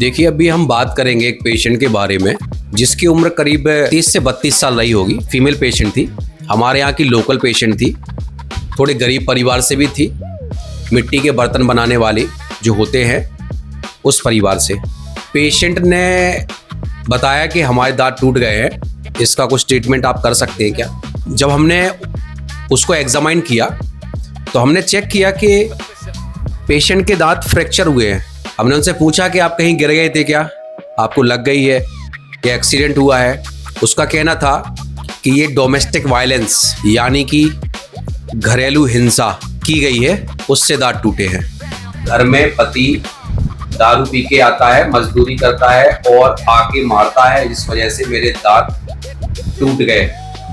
देखिए, अभी हम बात करेंगे एक पेशेंट के बारे में जिसकी उम्र करीब 30 से 32 साल रही होगी। फीमेल पेशेंट थी, हमारे यहाँ की लोकल पेशेंट थी, थोड़े गरीब परिवार से भी थी, मिट्टी के बर्तन बनाने वाले जो होते हैं उस परिवार से। पेशेंट ने बताया कि हमारे दांत टूट गए हैं, इसका कुछ ट्रीटमेंट आप कर सकते हैं क्या। जब हमने उसको एग्जामाइन किया तो हमने चेक किया कि पेशेंट के दांत फ्रैक्चर हुए हैं। हमने उनसे पूछा कि आप कहीं गिर गए थे क्या, आपको लग गई है या एक्सीडेंट हुआ है। उसका कहना था कि ये डोमेस्टिक वायलेंस यानी कि घरेलू हिंसा की गई है, उससे दांत टूटे हैं। घर में पति दारू पी के आता है, मजदूरी करता है और आके मारता है, जिस वजह से मेरे दांत टूट गए।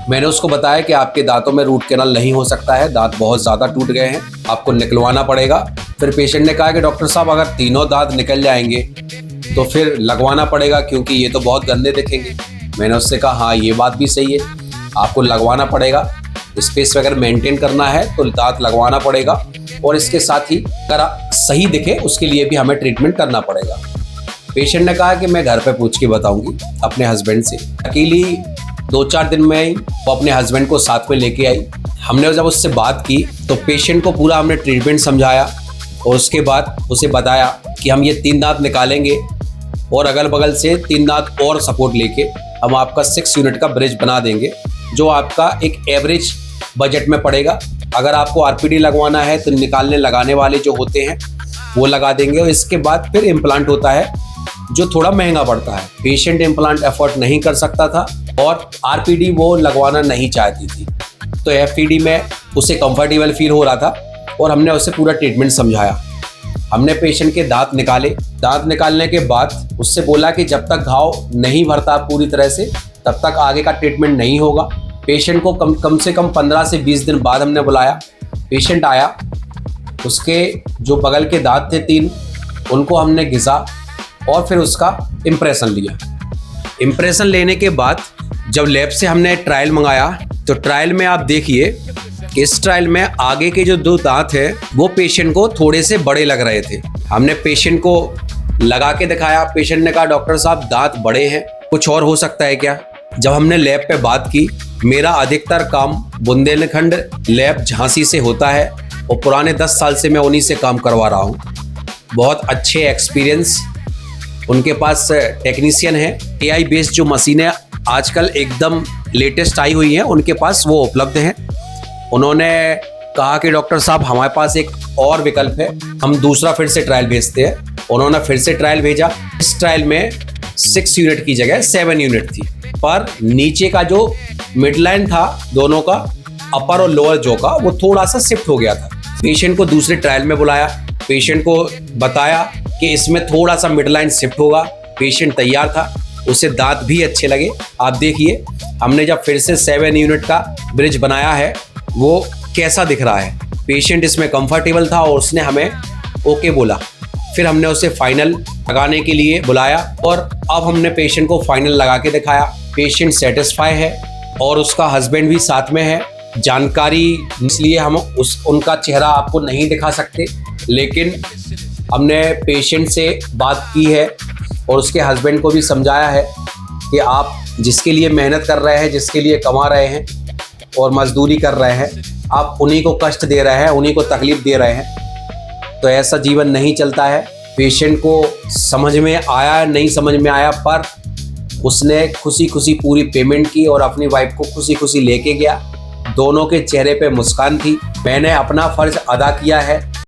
मैंने उसको बताया कि आपके दांतों में रूट कैनाल नहीं हो सकता है, दांत बहुत ज़्यादा टूट गए हैं, आपको निकलवाना पड़ेगा। फिर पेशेंट ने कहा कि डॉक्टर साहब अगर तीनों दांत निकल जाएंगे तो फिर लगवाना पड़ेगा, क्योंकि ये तो बहुत गंदे दिखेंगे। मैंने उससे कहा हाँ ये बात भी सही है, आपको लगवाना पड़ेगा, स्पेस वगैरह मेंटेन करना है तो दांत लगवाना पड़ेगा, और इसके साथ ही अगर सही दिखे उसके लिए भी हमें ट्रीटमेंट करना पड़ेगा। पेशेंट ने कहा कि मैं घर पे पूछ के बताऊंगी अपने हस्बैंड से। अकेली 2-4 दिन में ही वो अपने हस्बैंड को साथ में लेके आई। हमने जब उससे बात की तो पेशेंट को पूरा हमने ट्रीटमेंट समझाया और उसके बाद उसे बताया कि हम ये 3 दांत निकालेंगे और अगल बगल से 3 दांत और सपोर्ट लेके हम आपका 6 यूनिट का ब्रिज बना देंगे, जो आपका एक एवरेज बजट में पड़ेगा। अगर आपको आरपीडी लगवाना है तो निकालने लगाने वाले जो होते हैं वो लगा देंगे, और इसके बाद फिर इम्प्लांट होता है जो थोड़ा महंगा पड़ता है। पेशेंट इम्प्लांट अफोर्ड नहीं कर सकता था और आरपीडी वो लगवाना नहीं चाहती थी, तो एफटीडी में उसे कंफर्टेबल फील हो रहा था और हमने उसे पूरा ट्रीटमेंट समझाया। हमने पेशेंट के दांत निकाले। दांत निकालने के बाद उससे बोला कि जब तक घाव नहीं भरता पूरी तरह से तब तक आगे का ट्रीटमेंट नहीं होगा। पेशेंट को कम से कम 15 से 20 दिन बाद हमने बुलाया। पेशेंट आया, उसके जो बगल के दांत थे 3 उनको हमने घिसा और फिर उसका इम्प्रेशन लिया। इम्प्रेशन लेने के बाद जब लैब से हमने ट्रायल मंगाया तो ट्रायल में आप देखिए कि इस ट्रायल में आगे के जो 2 दांत हैं वो पेशेंट को थोड़े से बड़े लग रहे थे। हमने पेशेंट को लगा के दिखाया। पेशेंट ने कहा डॉक्टर साहब दांत बड़े हैं, कुछ और हो सकता है क्या। जब हमने लैब पे बात की, मेरा अधिकतर काम बुंदेलखंड लैब झांसी से होता है और पुराने 10 साल से मैं उन्हीं से काम करवा रहा हूँ। बहुत अच्छे एक्सपीरियंस उनके पास टेक्नीशियन है। AI बेस्ड जो मशीनें आजकल एकदम लेटेस्ट आई हुई हैं उनके पास वो उपलब्ध हैं। उन्होंने कहा कि डॉक्टर साहब हमारे पास एक और विकल्प है, हम दूसरा फिर से ट्रायल भेजते हैं। उन्होंने फिर से ट्रायल भेजा। इस ट्रायल में 6 यूनिट की जगह 7 यूनिट थी, पर नीचे का जो मिड लाइन था दोनों का, अपर और लोअर जो का, वो थोड़ा सा शिफ्ट हो गया था। पेशेंट को दूसरे ट्रायल में बुलाया, पेशेंट को बताया कि इसमें थोड़ा सा मिड लाइन शिफ्ट होगा। पेशेंट तैयार था, उसे दांत भी अच्छे लगे। आप देखिए हमने जब फिर से 7 यूनिट का ब्रिज बनाया है वो कैसा दिख रहा है। पेशेंट इसमें कंफर्टेबल था और उसने हमें ओके बोला। फिर हमने उसे फाइनल लगाने के लिए बुलाया और अब हमने पेशेंट को फाइनल लगा के दिखाया। पेशेंट सेटिस्फाई है और उसका हस्बैंड भी साथ में है। जानकारी इसलिए हम उनका चेहरा आपको नहीं दिखा सकते, लेकिन हमने पेशेंट से बात की है और उसके हस्बैंड को भी समझाया है कि आप जिसके लिए मेहनत कर रहे हैं, जिसके लिए कमा रहे हैं और मजदूरी कर रहे हैं, आप उन्हीं को कष्ट दे रहे हैं, उन्हीं को तकलीफ दे रहे हैं, तो ऐसा जीवन नहीं चलता है। पेशेंट को समझ में आया, नहीं समझ में आया, पर उसने खुशी खुशी पूरी पेमेंट की और अपनी वाइफ को खुशी खुशी लेके गया। दोनों के चेहरे पे मुस्कान थी। मैंने अपना फर्ज अदा किया है।